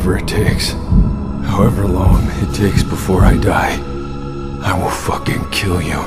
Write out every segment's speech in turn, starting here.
whatever it takes. However long it takes before I die, I will fucking kill you.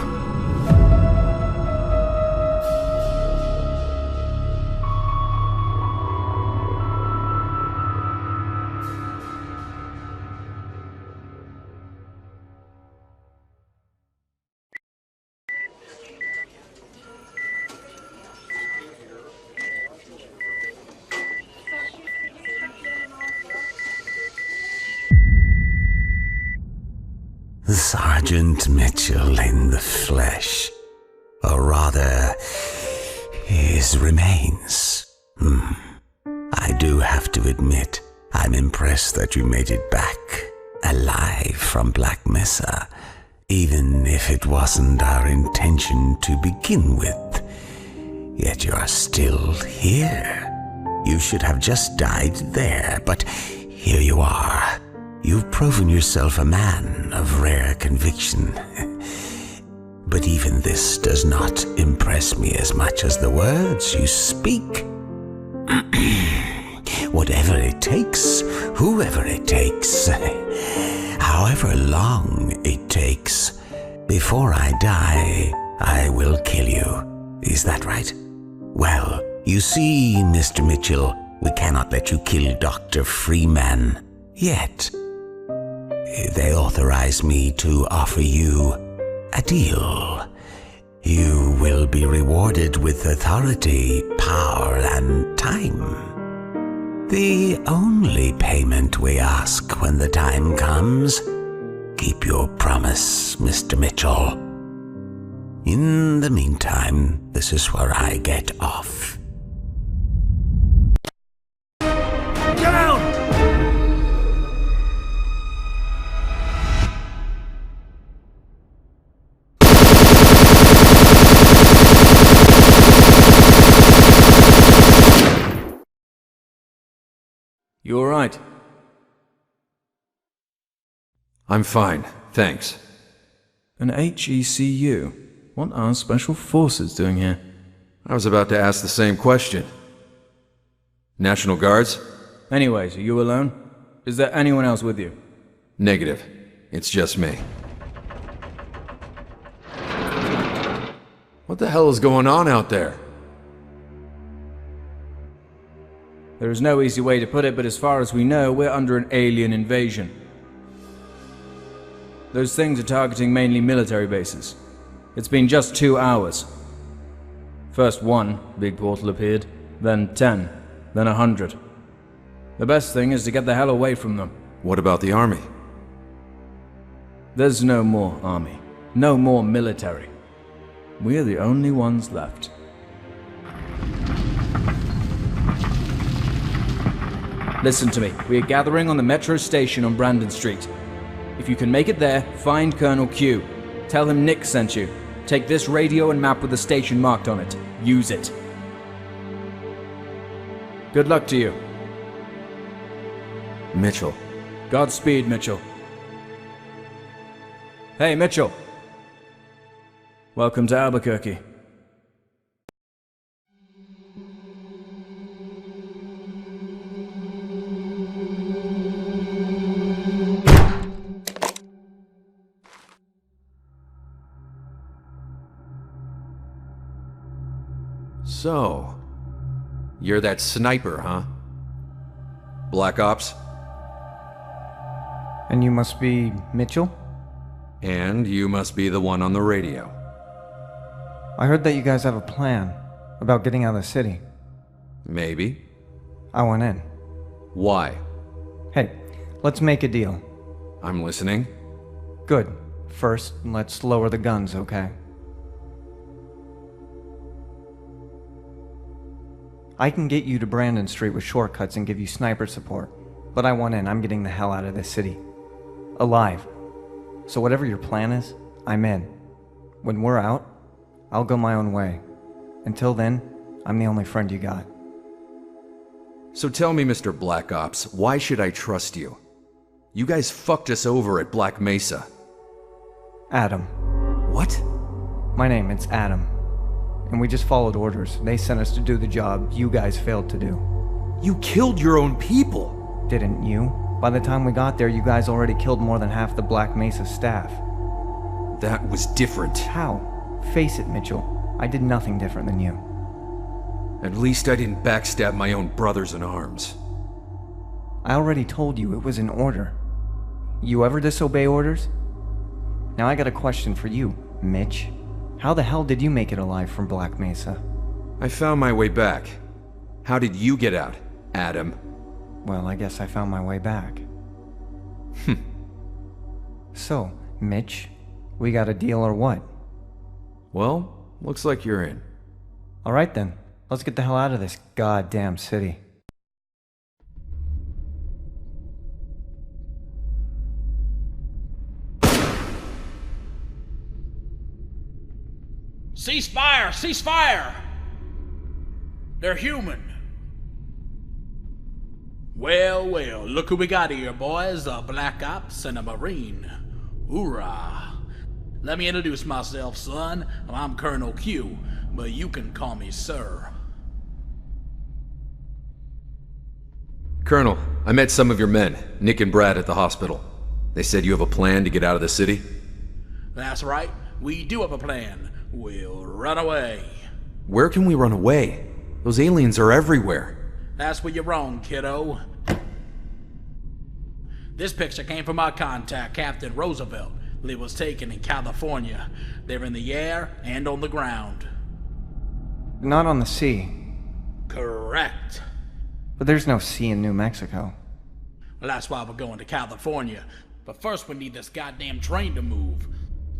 Sergeant Mitchell in the flesh. Or rather, his remains. I do have to admit, I'm impressed that you made it back, alive from Black Mesa, even if it wasn't our intention to begin with. Yet you're still here. You should have just died there, but here you are. You've proven yourself a man of rare conviction. But even this does not impress me as much as the words you speak. Whatever it takes, whoever it takes, however long it takes, before I die, I will kill you. Is that right? Well, you see, Mr. Mitchell, we cannot let you kill Dr. Freeman yet. They authorize me to offer you a deal. You will be rewarded with authority, power, and time. The only payment we ask when the time comes. Keep your promise, Mr. Mitchell. In the meantime, this is where I get off. You alright? I'm fine, thanks. An HECU? What are Special Forces doing here? I was about to ask the same question. National Guards? Anyways, are you alone? Is there anyone else with you? Negative. It's just me. What the hell is going on out there? There is no easy way to put it, but as far as we know, we're under an alien invasion. Those things are targeting mainly military bases. It's been just 2 hours. First one big portal appeared, then 10, then 100. The best thing is to get the hell away from them. What about the army? There's no more army. No more military. We're the only ones left. Listen to me. We are gathering on the metro station on Brandon Street. If you can make it there, find Colonel Q. Tell him Nick sent you. Take this radio and map with the station marked on it. Use it. Good luck to you. Mitchell. Godspeed, Mitchell. Hey, Mitchell. Welcome to Albuquerque. So, you're that sniper, huh? Black Ops? And you must be Mitchell? And you must be the one on the radio. I heard that you guys have a plan about getting out of the city. Maybe. I want in. Why? Hey, let's make a deal. I'm listening. Good. First, let's lower the guns, okay? I can get you to Brandon Street with shortcuts and give you sniper support, but I want in. I'm getting the hell out of this city. Alive. So whatever your plan is, I'm in. When we're out, I'll go my own way. Until then, I'm the only friend you got. So tell me, Mr. Black Ops, why should I trust you? You guys fucked us over at Black Mesa. Adam. What? My name, it's Adam. And we just followed orders. They sent us to do the job you guys failed to do. You killed your own people! Didn't you? By the time we got there, you guys already killed more than half the Black Mesa staff. That was different. How? Face it, Mitchell. I did nothing different than you. At least I didn't backstab my own brothers in arms. I already told you it was an order. You ever disobey orders? Now I got a question for you, Mitch. How the hell did you make it alive from Black Mesa? I found my way back. How did you get out, Adam? Well, I guess I found my way back. So, Mitch, we got a deal or what? Well, looks like you're in. Alright then, let's get the hell out of this goddamn city. Cease fire! Cease fire! They're human. Well, well, look who we got here, boys. A Black Ops and a Marine. Hoorah! Let me introduce myself, son. I'm Colonel Q, but you can call me Sir. Colonel, I met some of your men, Nick and Brad, at the hospital. They said you have a plan to get out of the city? That's right. We do have a plan. We'll run away. Where can we run away? Those aliens are everywhere. That's where you're wrong, kiddo. This picture came from our contact, Captain Roosevelt. It was taken in California. They're in the air and on the ground. Not on the sea. Correct. But there's no sea in New Mexico. Well, that's why we're going to California. But first we need this goddamn train to move.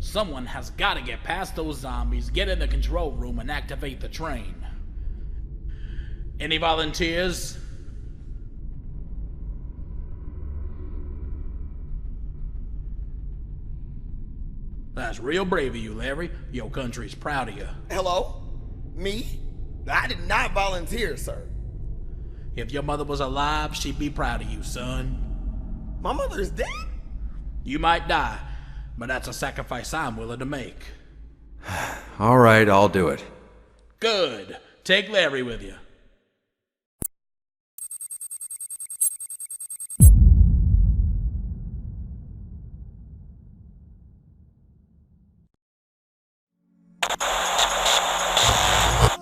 Someone has got to get past those zombies, get in the control room, and activate the train. Any volunteers? That's real brave of you, Larry. Your country's proud of you. Hello? Me? I did not volunteer, sir. If your mother was alive, she'd be proud of you, son. My mother's dead? You might die, but that's a sacrifice I'm willing to make. All right, I'll do it. Good. Take Larry with you.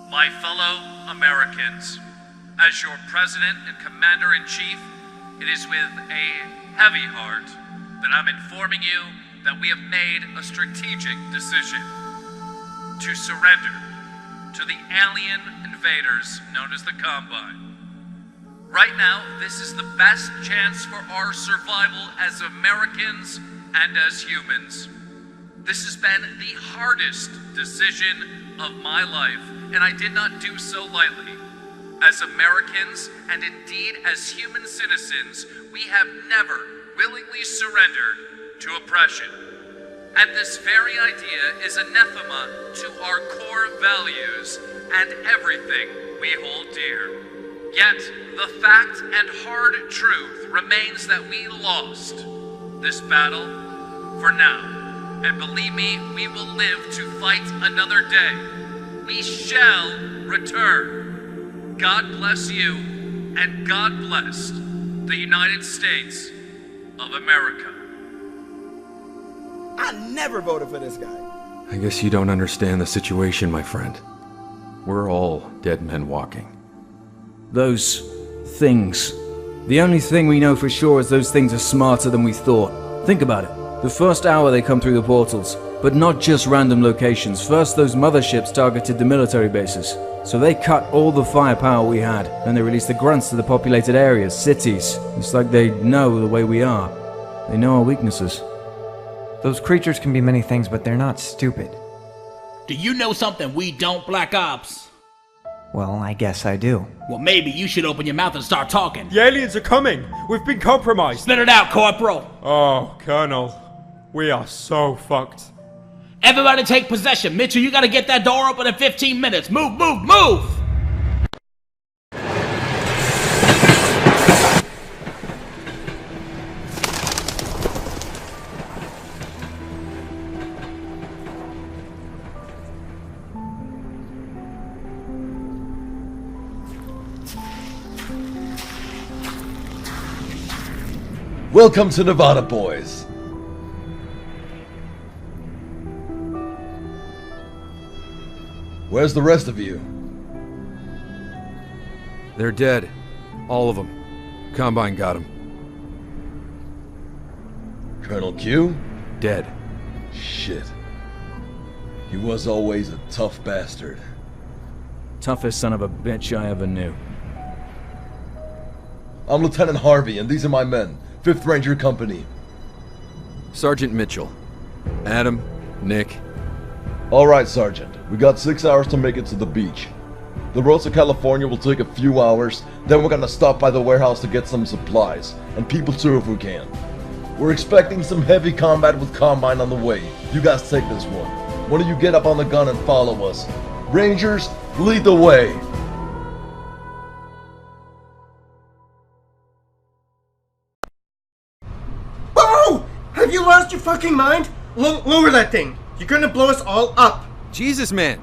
My fellow Americans, as your President and Commander-in-Chief, it is with a heavy heart that I'm informing you that we have made a strategic decision to surrender to the alien invaders known as the Combine. Right now, this is the best chance for our survival as Americans and as humans. This has been the hardest decision of my life, and I did not do so lightly. As Americans, and indeed as human citizens, we have never willingly surrendered to oppression. And this very idea is anathema to our core values and everything we hold dear. Yet, the fact and hard truth remains that we lost this battle for now. And believe me, we will live to fight another day. We shall return. God bless you, and God bless the United States of America. I never voted for this guy. I guess you don't understand the situation, my friend. We're all dead men walking. Those things. The only thing we know for sure is those things are smarter than we thought. Think about it. The first hour they come through the portals, but not just random locations. First, those motherships targeted the military bases. So they cut all the firepower we had, and they released the grunts to the populated areas, cities. It's like they know the way we are. They know our weaknesses. Those creatures can be many things, but they're not stupid. Do you know something we don't, Black Ops? Well, I guess I do. Well, maybe you should open your mouth and start talking. The aliens are coming! We've been compromised! Spit it out, Corporal! Oh, Colonel. We are so fucked. Everybody take possession. Mitchell, you gotta get that door open in 15 minutes. Move, move, move! Welcome to Nevada, boys. Where's the rest of you? They're dead. All of them. Combine got them. Colonel Q? Dead. Shit. He was always a tough bastard. Toughest son of a bitch I ever knew. I'm Lieutenant Harvey, and these are my men. 5th Ranger Company. Sergeant Mitchell. Adam, Nick. Alright, Sergeant. We got 6 hours to make it to the beach. The roads to California will take a few hours, then we're gonna stop by the warehouse to get some supplies, and people too if we can. We're expecting some heavy combat with Combine on the way. You guys take this one. One of you get up on the gun and follow us. Rangers, lead the way! Whoa! Have you lost your fucking mind? Lower that thing. You're gonna blow us all up. Jesus, man.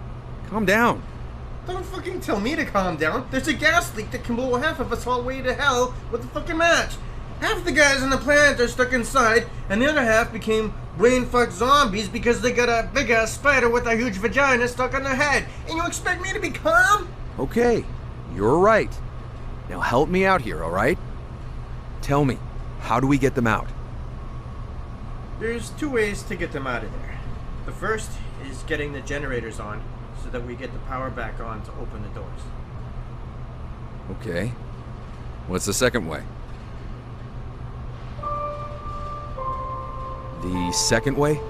Calm down. Don't fucking tell me to calm down. There's a gas leak that can blow half of us all the way to hell with a fucking match. Half the guys on the planet are stuck inside, and the other half became brain-fucked zombies because they got a big-ass spider with a huge vagina stuck on their head. And you expect me to be calm? Okay, you're right. Now help me out here, alright? Tell me, how do we get them out? There's 2 ways to get them out of there. The first is getting the generators on, so that we get the power back on to open the doors. Okay. What's the second way? The second way?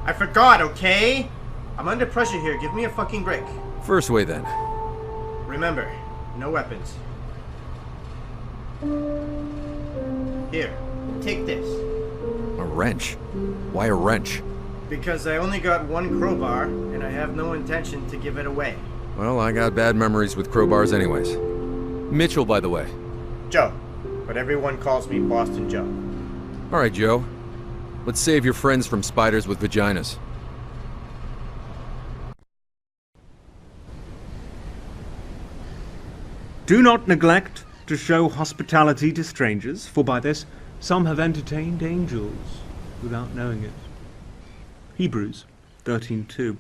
I forgot, okay? I'm under pressure here. Give me a fucking break. First way then. Remember, no weapons. Here, take this. A wrench? Why a wrench? Because I only got 1 crowbar, and I have no intention to give it away. Well, I got bad memories with crowbars anyways. Mitchell, by the way. Joe. But everyone calls me Boston Joe. Alright, Joe. Let's save your friends from spiders with vaginas. Do not neglect to show hospitality to strangers, for by this some have entertained angels without knowing it. Hebrews 13:2.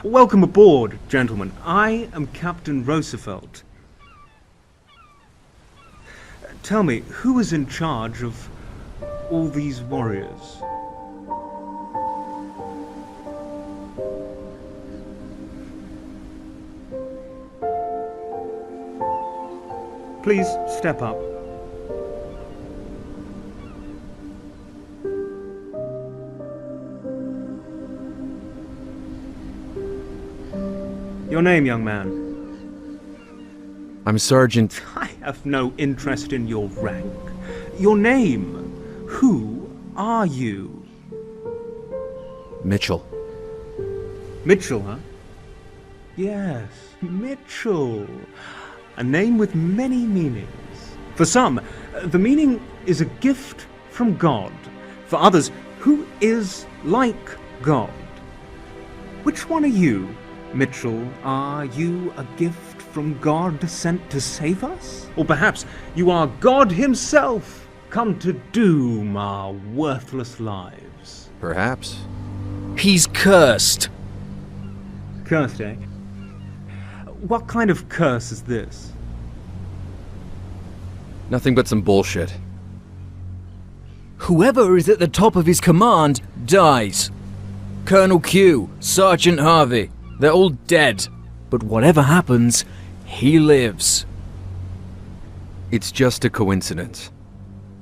Welcome aboard, gentlemen. I am Captain Roosevelt. Tell me, who is in charge of all these warriors? Please step up. Your name, young man? I'm Sergeant... I have no interest in your rank. Your name? Who are you? Mitchell. Mitchell, huh? Yes, Mitchell. A name with many meanings. For some, the meaning is a gift from God. For others, who is like God? Which one are you, Mitchell? Are you a gift from God sent to save us? Or perhaps you are God himself, come to doom our worthless lives? Perhaps. He's cursed. Cursed, eh? What kind of curse is this? Nothing but some bullshit. Whoever is at the top of his command dies. Colonel Q, Sergeant Harvey, they're all dead. But whatever happens, he lives. It's just a coincidence.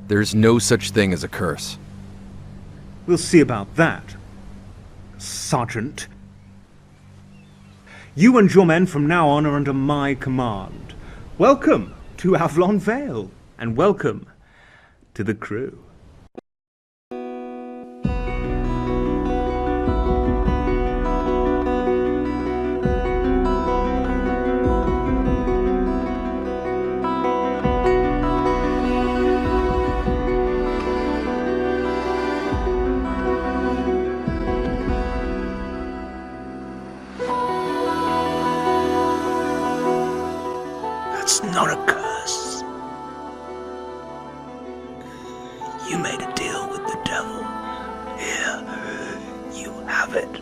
There's no such thing as a curse. We'll see about that, Sergeant. You and your men from now on are under my command. Welcome to Avalon Vale, and welcome to the crew. That's not a curse. You made a deal with the devil. Here, you have it.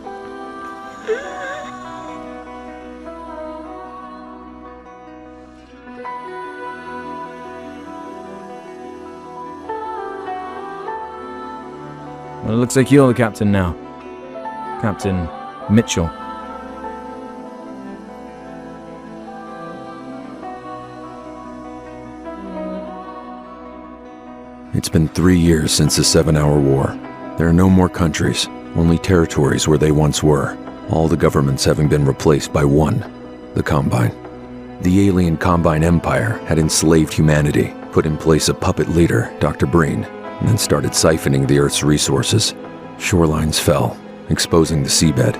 Well, it looks like you're the captain now. Captain Mitchell. It's been 3 years since the 7-Hour War. There are no more countries, only territories where they once were, all the governments having been replaced by one, the Combine. The alien Combine Empire had enslaved humanity, put in place a puppet leader, Dr. Breen, and then started siphoning the Earth's resources. Shorelines fell, exposing the seabed.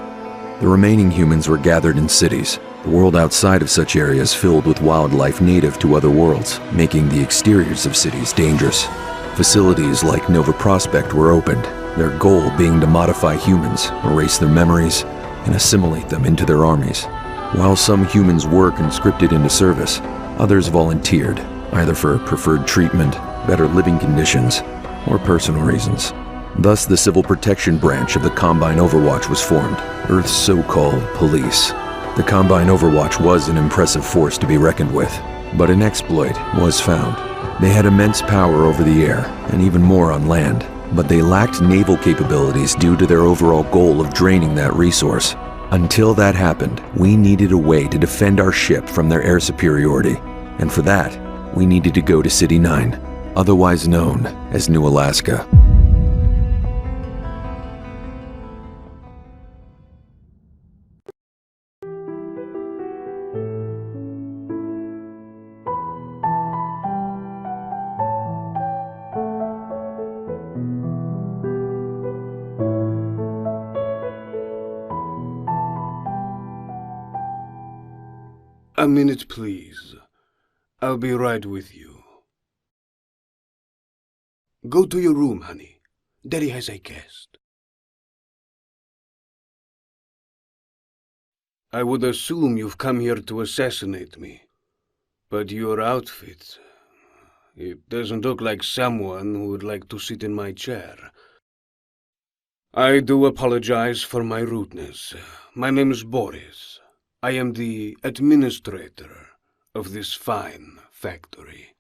The remaining humans were gathered in cities, the world outside of such areas filled with wildlife native to other worlds, making the exteriors of cities dangerous. Facilities like Nova Prospect were opened, their goal being to modify humans, erase their memories, and assimilate them into their armies. While some humans were conscripted into service, others volunteered, either for preferred treatment, better living conditions, or personal reasons. Thus, the Civil Protection Branch of the Combine Overwatch was formed, Earth's so-called police. The Combine Overwatch was an impressive force to be reckoned with, but an exploit was found. They had immense power over the air, and even more on land, but they lacked naval capabilities due to their overall goal of draining that resource. Until that happened, we needed a way to defend our ship from their air superiority, and for that, we needed to go to City 9, otherwise known as New Alaska. A minute, please. I'll be right with you. Go to your room, honey. Daddy has a guest. I would assume you've come here to assassinate me. But your outfit... it doesn't look like someone who would like to sit in my chair. I do apologize for my rudeness. My name is Boris. I am the administrator of this fine factory.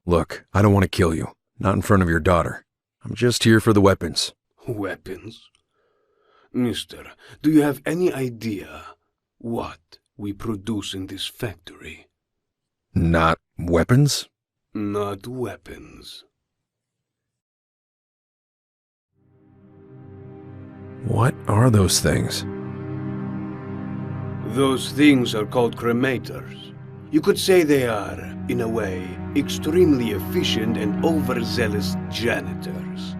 Look, I don't want to kill you. Not in front of your daughter. I'm just here for the weapons. Weapons? Mister, do you have any idea what we produce in this factory? Not weapons? Not weapons. What are those things? Those things are called cremators. You could say they are, in a way, extremely efficient and overzealous janitors.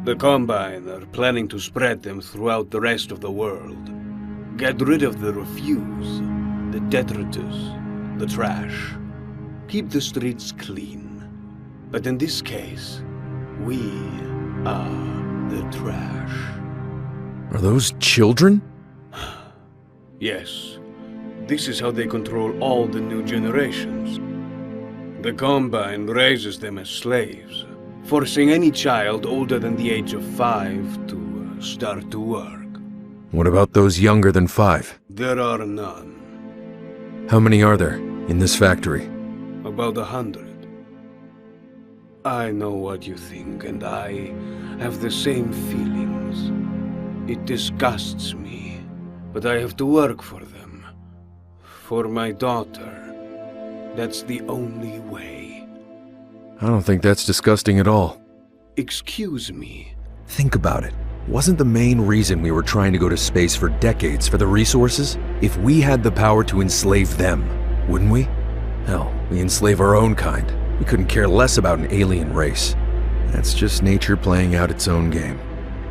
The Combine are planning to spread them throughout the rest of the world. Get rid of the refuse, the detritus, the trash. Keep the streets clean. But in this case, we are the trash. Are those children? Yes. This is how they control all the new generations. The Combine raises them as slaves, forcing any child older than the age of 5 to start to work. What about those younger than 5? There are none. How many are there in this factory? About 100. I know what you think, and I have the same feelings. It disgusts me, but I have to work for them. For my daughter, that's the only way. I don't think that's disgusting at all. Excuse me. Think about it. Wasn't the main reason we were trying to go to space for decades for the resources? If we had the power to enslave them, wouldn't we? Hell, we enslave our own kind. We couldn't care less about an alien race. That's just nature playing out its own game.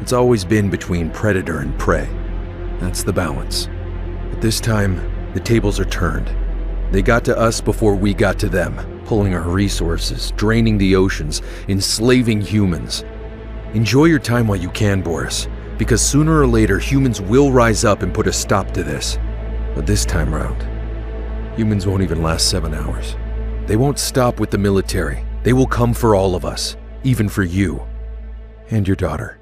It's always been between predator and prey. That's the balance. But this time, the tables are turned. They got to us before we got to them, pulling our resources, draining the oceans, enslaving humans. Enjoy your time while you can, Boris, because sooner or later humans will rise up and put a stop to this. But this time round, humans won't even last 7 hours. They won't stop with the military. They will come for all of us. even for you and your daughter.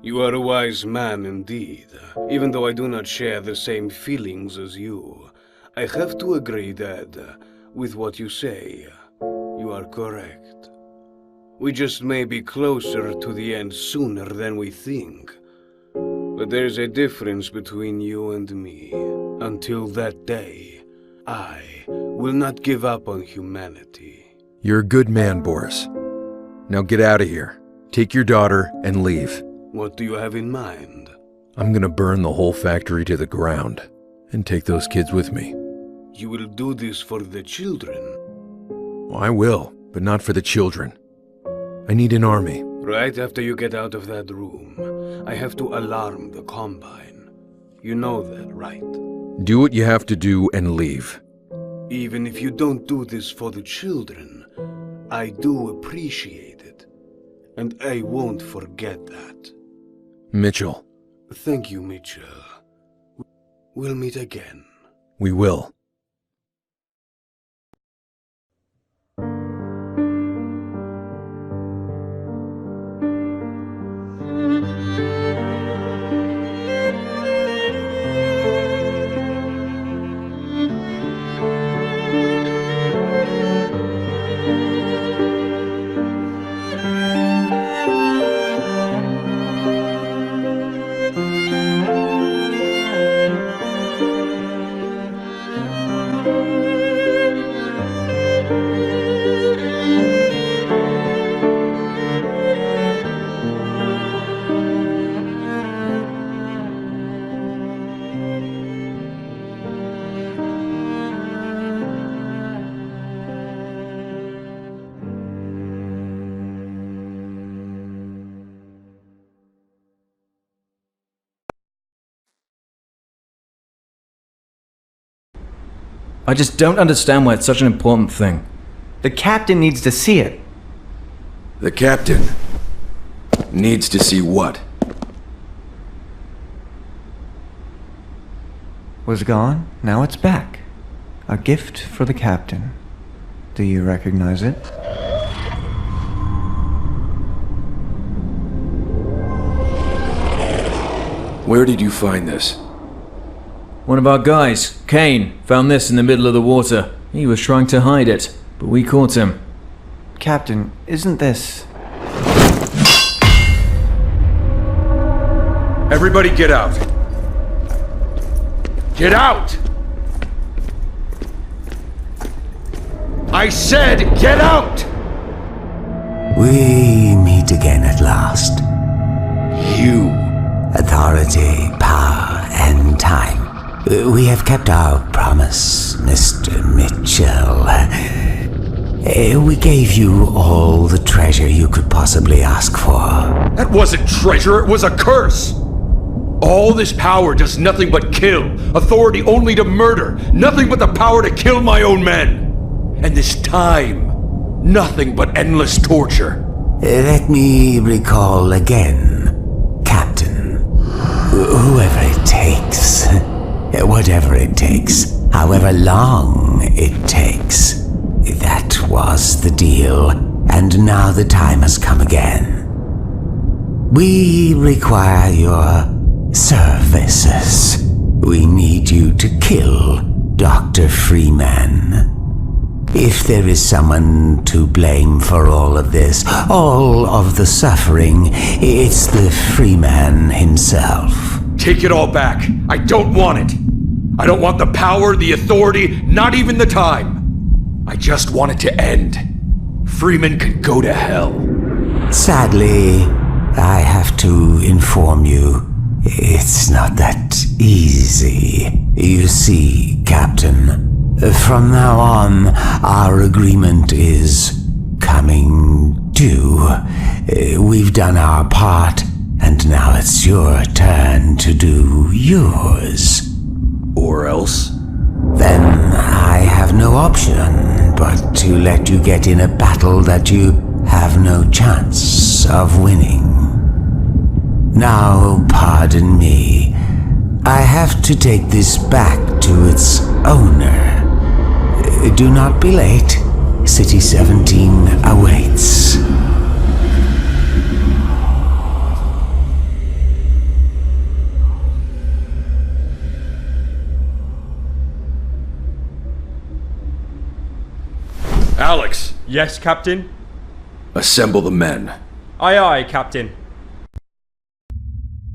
You are a wise man indeed. Even though I do not share the same feelings as you, I have to agree that, with what you say, you are correct. We just may be closer to the end sooner than we think. But there's a difference between you and me. Until that day, I will not give up on humanity. You're a good man, Boris. Now get out of here. Take your daughter and leave. What do you have in mind? I'm gonna burn the whole factory to the ground and take those kids with me. You will do this for the children. I will, but not for the children. I need an army. Right after you get out of that room, I have to alarm the Combine. You know that, right? Do what you have to do and leave. Even if you don't do this for the children, I do appreciate it. And I won't forget that. Mitchell. Thank you, Mitchell. We'll meet again. We will. I just don't understand why it's such an important thing. The captain needs to see it. The captain needs to see what? Was gone, now it's back. A gift for the captain. Do you recognize it? Where did you find this? One of our guys, Kane, found this in the middle of the water. He was trying to hide it, but we caught him. Captain, isn't this... Everybody get out! Get out! I said get out! We meet again at last. You. Authority, power, and time. We have kept our promise, Mr. Mitchell. We gave you all the treasure you could possibly ask for. That wasn't treasure, it was a curse! All this power does nothing but kill. Authority only to murder. Nothing but the power to kill my own men. And this time, nothing but endless torture. Let me recall again, Captain. Whoever it takes, whatever it takes, however long it takes, that was the deal, and now the time has come again. We require your services. We need you to kill Dr. Freeman. If there is someone to blame for all of this, all of the suffering, it's the Freeman himself. Take it all back. I don't want it. I don't want the power, the authority, not even the time. I just want it to end. Freeman can go to hell. Sadly, I have to inform you, it's not that easy. You see, Captain, from now on, our agreement is coming due. We've done our part, and now it's your turn to do yours. Or else? Then I have no option but to let you get in a battle that you have no chance of winning. Now, pardon me. I have to take this back to its owner. Do not be late. City 17 awaits. Alex! Yes, Captain? Assemble the men. Aye, aye, Captain.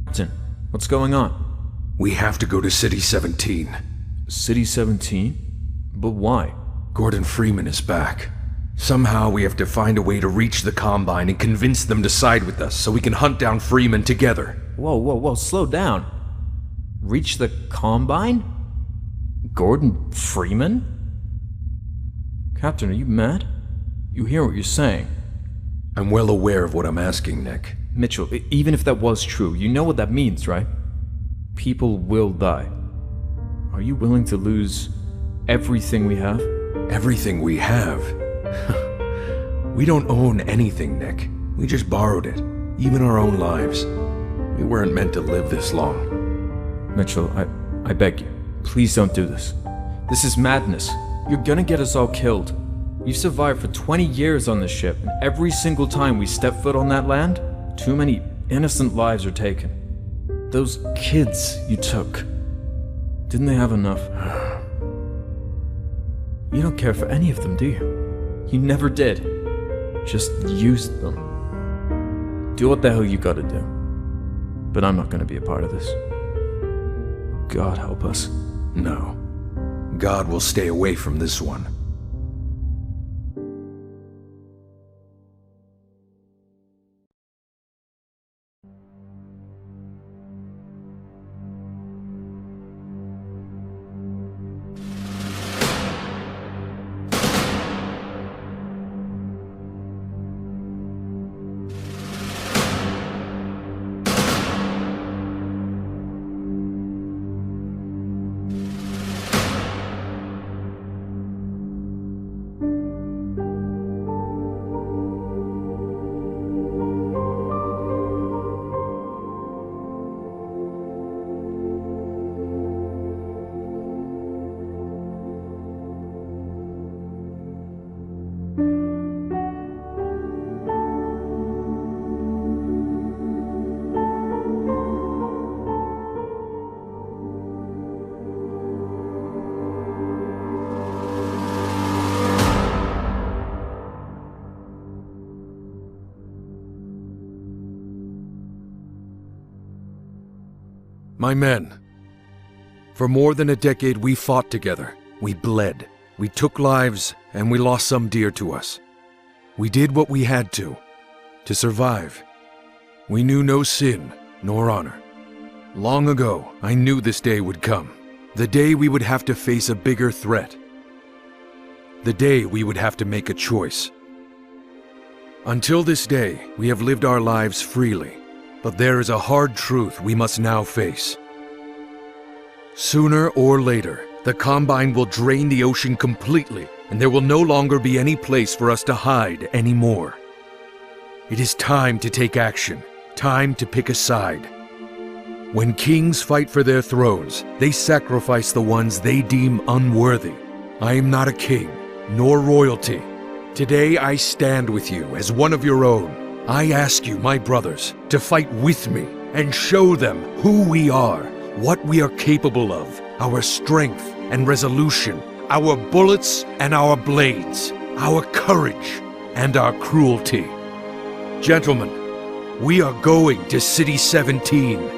Captain, what's going on? We have to go to City 17. City 17? But why? Gordon Freeman is back. Somehow we have to find a way to reach the Combine and convince them to side with us so we can hunt down Freeman together. Whoa, slow down. Reach the Combine? Gordon Freeman? Captain, are you mad? You hear what you're saying? I'm well aware of what I'm asking, Nick. Mitchell, even if that was true, you know what that means, right? People will die. Are you willing to lose everything we have? Everything we have? We don't own anything, Nick. We just borrowed it. Even our own lives. We weren't meant to live this long. Mitchell, I beg you. Please don't do this. This is madness. You're gonna get us all killed. We've survived for 20 years on this ship, and every single time we step foot on that land, too many innocent lives are taken. Those kids you took, didn't they have enough? You don't care for any of them, do you? You never did. Just used them. Do what the hell you gotta do. But I'm not gonna be a part of this. God help us. No. God will stay away from this one. My men, for more than a decade we fought together. We bled. We took lives, and we lost some dear to us. We did what we had to survive. We knew no sin, nor honor. Long ago, I knew this day would come. The day we would have to face a bigger threat. The day we would have to make a choice. Until this day, we have lived our lives freely. But there is a hard truth we must now face. Sooner or later, the Combine will drain the ocean completely, and there will no longer be any place for us to hide anymore. It is time to take action, time to pick a side. When kings fight for their thrones, they sacrifice the ones they deem unworthy. I am not a king, nor royalty. Today I stand with you as one of your own. I ask you, my brothers, to fight with me and show them who we are, what we are capable of, our strength and resolution, our bullets and our blades, our courage and our cruelty. Gentlemen, we are going to City 17.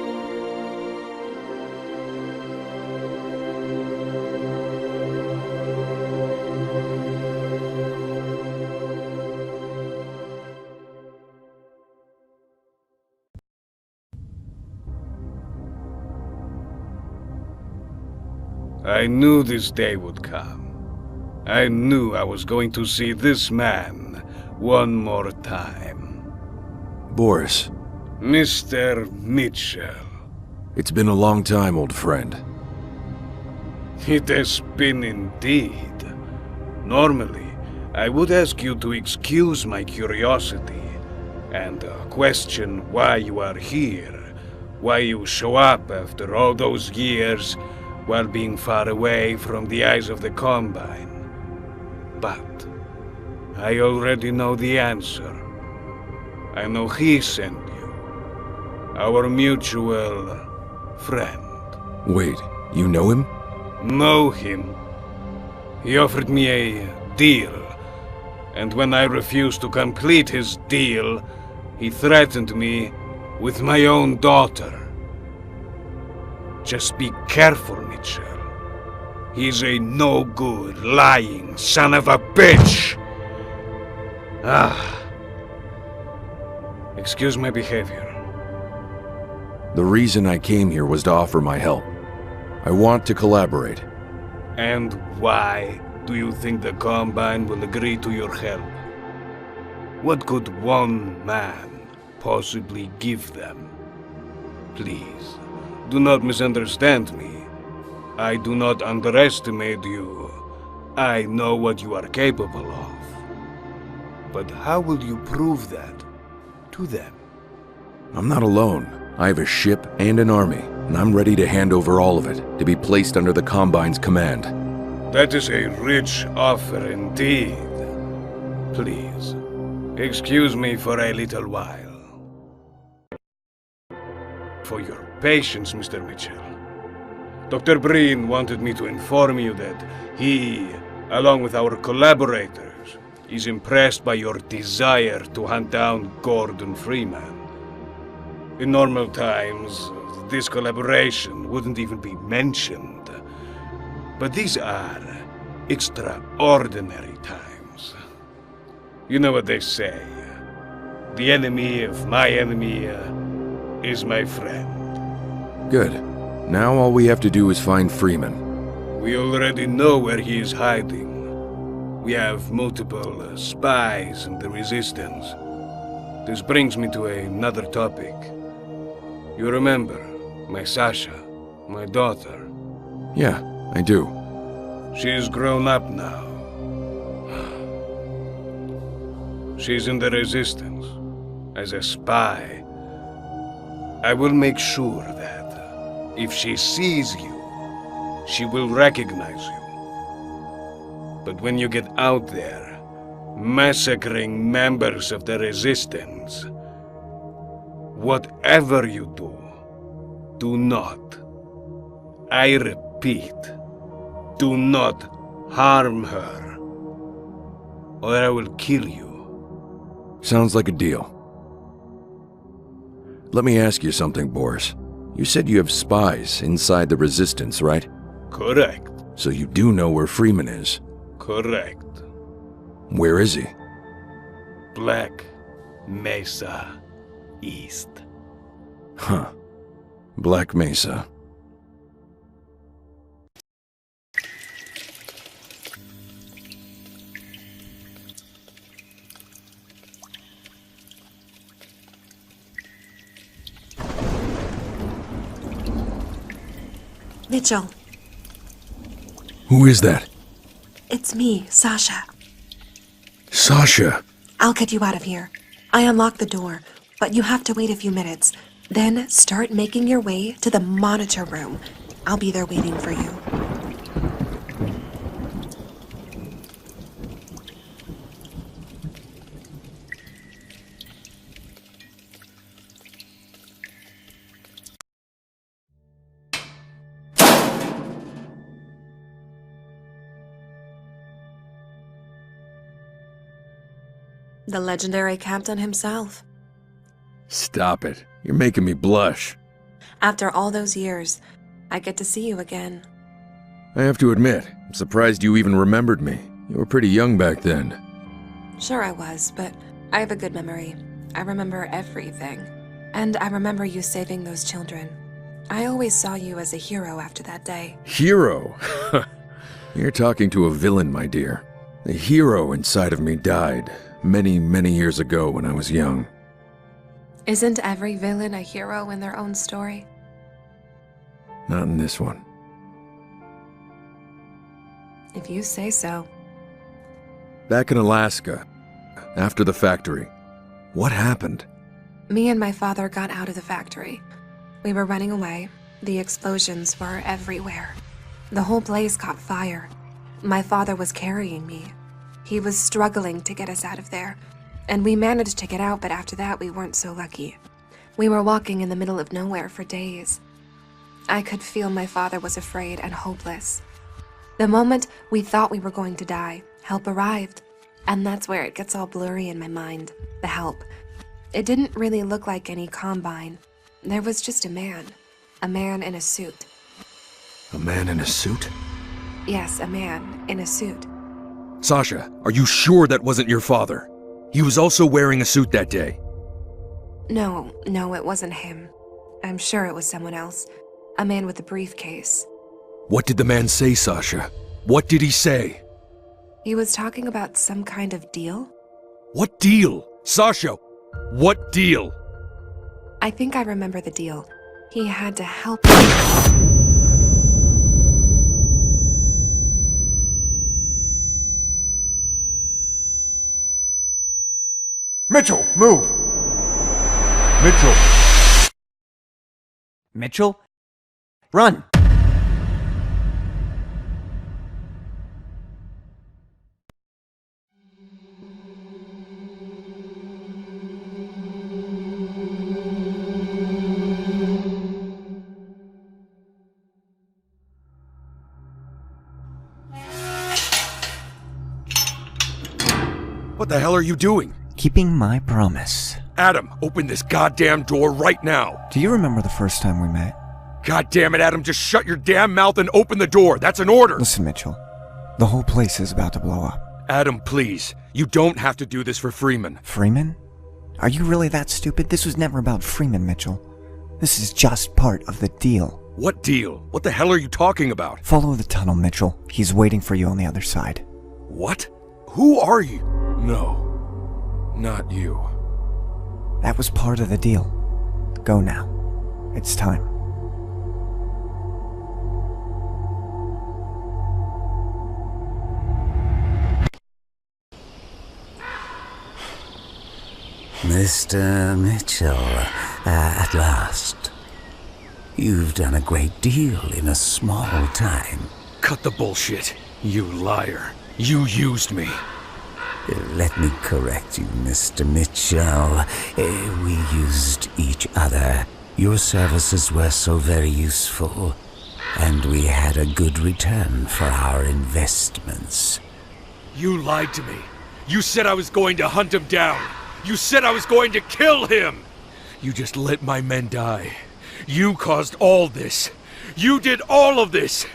I knew this day would come. I knew I was going to see this man one more time. Boris. Mr. Mitchell. It's been a long time, old friend. It has been indeed. Normally, I would ask you to excuse my curiosity and question why you are here, why you show up after all those years while being far away from the eyes of the Combine. But I already know the answer. I know he sent you. Our mutual friend. Wait, you know him? Know him. He offered me a deal, and when I refused to complete his deal, he threatened me with my own daughter. Just be careful, Mitchell. He's a no-good, lying son of a bitch! Excuse my behavior. The reason I came here was to offer my help. I want to collaborate. And why do you think the Combine will agree to your help? What could one man possibly give them? Please, do not misunderstand me. I do not underestimate you. I know what you are capable of. But how will you prove that to them? I'm not alone. I have a ship and an army, and I'm ready to hand over all of it, to be placed under the Combine's command. That is a rich offer indeed. Please, excuse me for a little while. For your patience, Mr. Mitchell. Dr. Breen wanted me to inform you that he, along with our collaborators, is impressed by your desire to hunt down Gordon Freeman. In normal times, this collaboration wouldn't even be mentioned. But these are extraordinary times. You know what they say. The enemy of my enemy is my friend. Good. Now all we have to do is find Freeman. We already know where he is hiding. We have multiple spies in the Resistance. This brings me to another topic. You remember my Sasha, my daughter? Yeah, I do. She's grown up now. She's in the Resistance, as a spy. I will make sure that if she sees you, she will recognize you. But when you get out there, massacring members of the Resistance, whatever you do, do not, I repeat, do not harm her, or I will kill you. Sounds like a deal. Let me ask you something, Boris. You said you have spies inside the Resistance, right? Correct. So you do know where Freeman is? Correct. Where is he? Black Mesa East. Huh. Black Mesa. Mitchell. Who is that? It's me, Sasha. Sasha! I'll get you out of here. I unlocked the door, but you have to wait a few minutes. Then start making your way to the monitor room. I'll be there waiting for you. The legendary captain himself. Stop it. You're making me blush. After all those years, I get to see you again. I have to admit, I'm surprised you even remembered me. You were pretty young back then. Sure I was, but I have a good memory. I remember everything. And I remember you saving those children. I always saw you as a hero after that day. Hero? You're talking to a villain, my dear. The hero inside of me died many, many years ago when I was young. Isn't every villain a hero in their own story? Not in this one. If you say so. Back in Alaska, after the factory, what happened? Me and my father got out of the factory. We were running away. The explosions were everywhere. The whole place caught fire. My father was carrying me. He was struggling to get us out of there, and we managed to get out, but after that we weren't so lucky. We were walking in the middle of nowhere for days. I could feel my father was afraid and hopeless. The moment we thought we were going to die, help arrived, and that's where it gets all blurry in my mind. The help. It didn't really look like any combine. There was just a man in a suit. A man in a suit? Yes, a man in a suit. Sasha, are you sure that wasn't your father? He was also wearing a suit that day. No, it wasn't him. I'm sure it was someone else. A man with a briefcase. What did the man say, Sasha? What did he say? He was talking about some kind of deal? What deal? Sasha, what deal? I think I remember the deal. He had to help Mitchell, move! Mitchell! Mitchell? Run! What the hell are you doing? Keeping my promise. Adam, open this goddamn door right now. Do you remember the first time we met? God damn it, Adam, just shut your damn mouth and open the door. That's an order. Listen, Mitchell. The whole place is about to blow up. Adam, please. You don't have to do this for Freeman. Freeman? Are you really that stupid? This was never about Freeman, Mitchell. This is just part of the deal. What deal? What the hell are you talking about? Follow the tunnel, Mitchell. He's waiting for you on the other side. What? Who are you? No, not you. That was part of the deal. Go now. It's time. Mr. Mitchell, at last. You've done a great deal in a small time. Cut the bullshit, you liar. You used me. Let me correct you, Mr. Mitchell. We used each other. Your services were so very useful, and we had a good return for our investments. You lied to me. You said I was going to hunt him down. You said I was going to kill him. You just let my men die. You caused all this. You did all of this.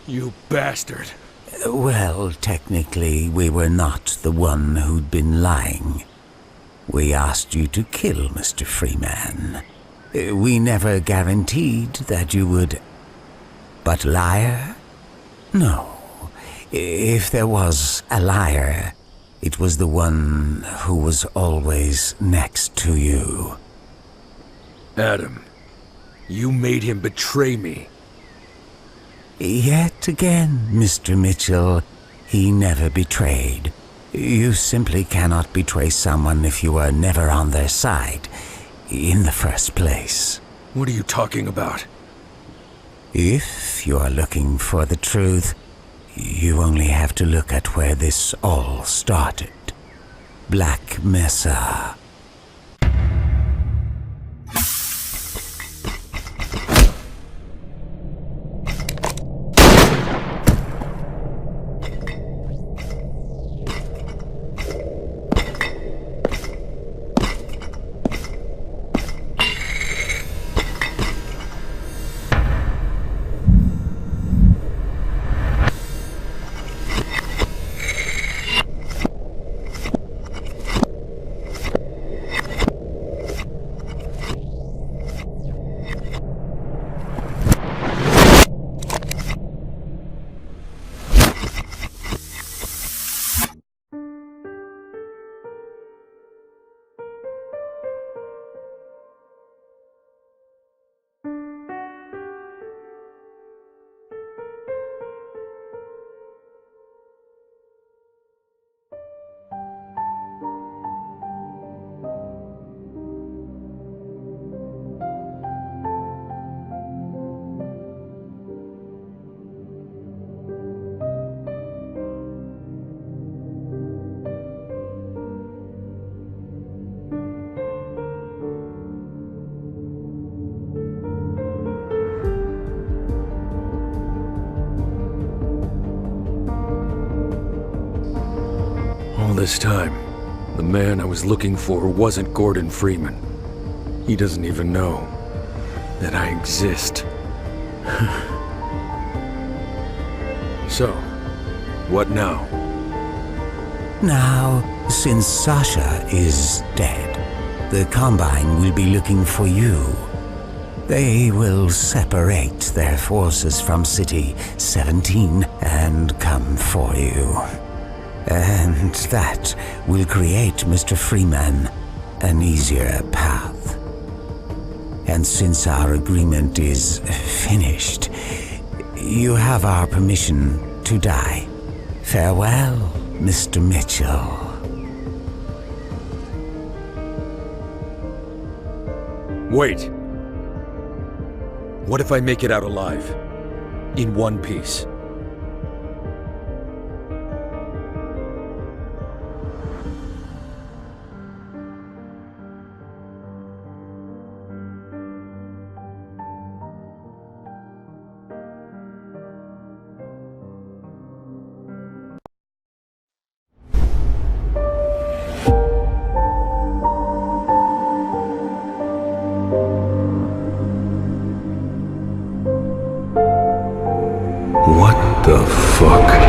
You bastard. Well, technically, we were not the one who'd been lying. We asked you to kill Mr. Freeman. We never guaranteed that you would. But liar? No. If there was a liar, it was the one who was always next to you. Adam, you made him betray me. Yet again, Mr. Mitchell, he never betrayed. You simply cannot betray someone if you are never on their side, in the first place. What are you talking about? If you are looking for the truth, you only have to look at where this all started. Black Mesa. All this time, the man I was looking for wasn't Gordon Freeman. He doesn't even know that I exist. So, what now? Now, since Sasha is dead, the Combine will be looking for you. They will separate their forces from City 17 and come for you. And that will create, Mr. Freeman, an easier path. And since our agreement is finished, you have our permission to die. Farewell, Mr. Mitchell. Wait. What if I make it out alive? In one piece? What the fuck?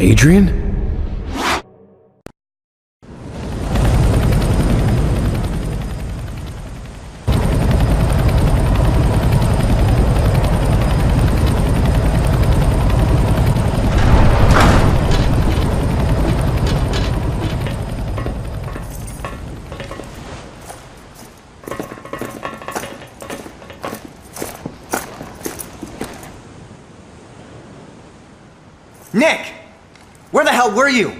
Adrian? Nick! Where the hell were you?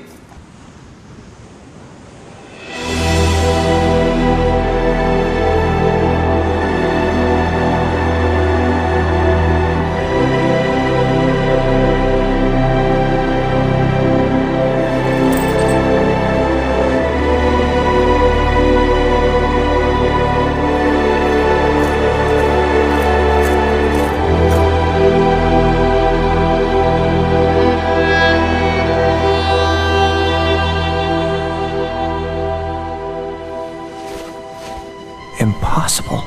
Impossible.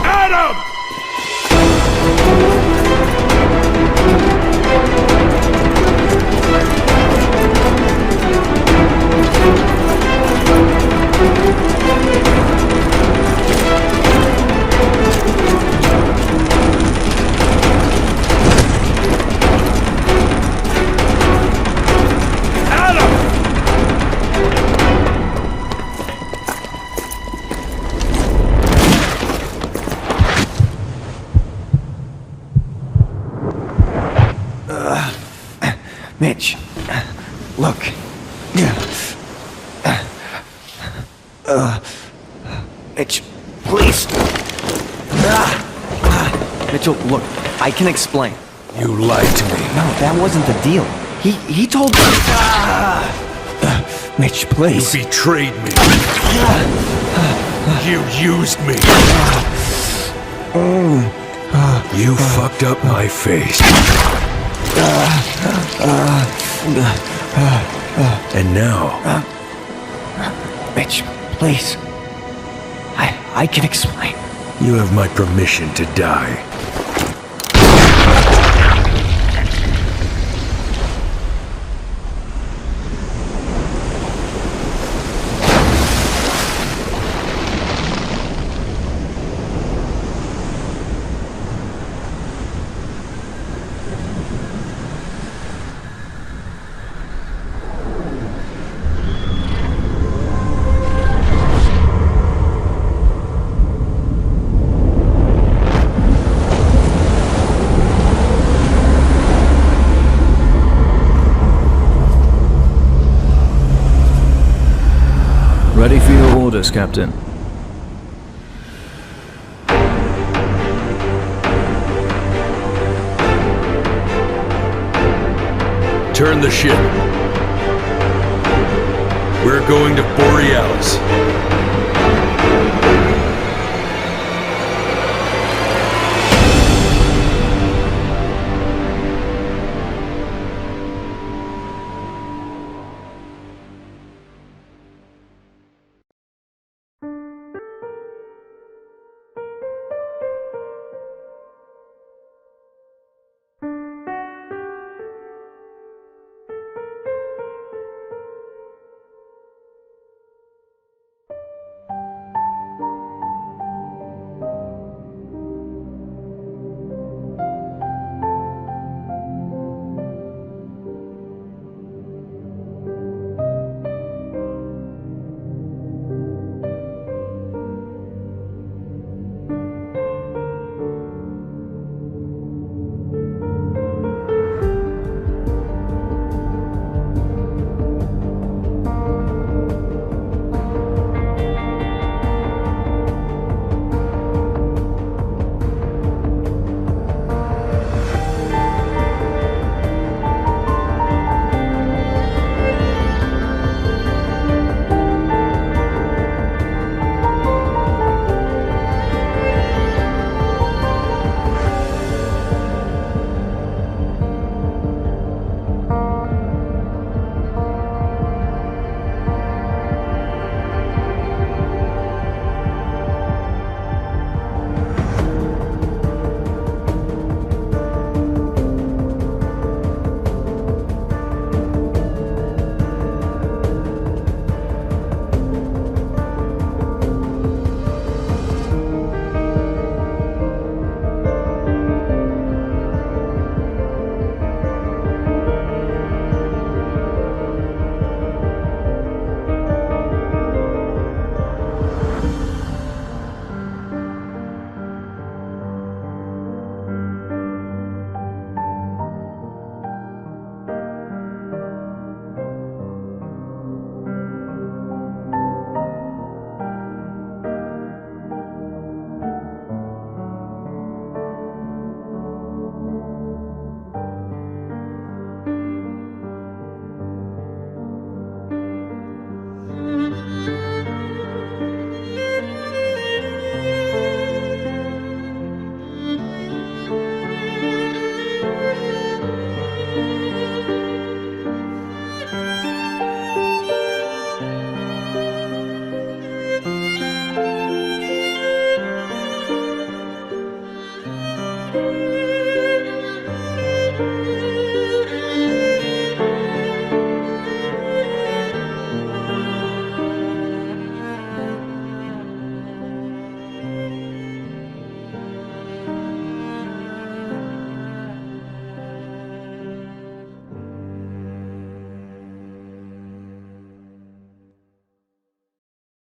Adam! Mitch, look. Mitch, please. Mitchell, look, I can explain. You lied to me. No, that wasn't the deal. He told me. Mitch, please. You betrayed me. You used me. You fucked up my face. And now... Mitch, please. I can explain. You have my permission to die. Ready for your orders, Captain. Turn the ship. We're going to Borealis.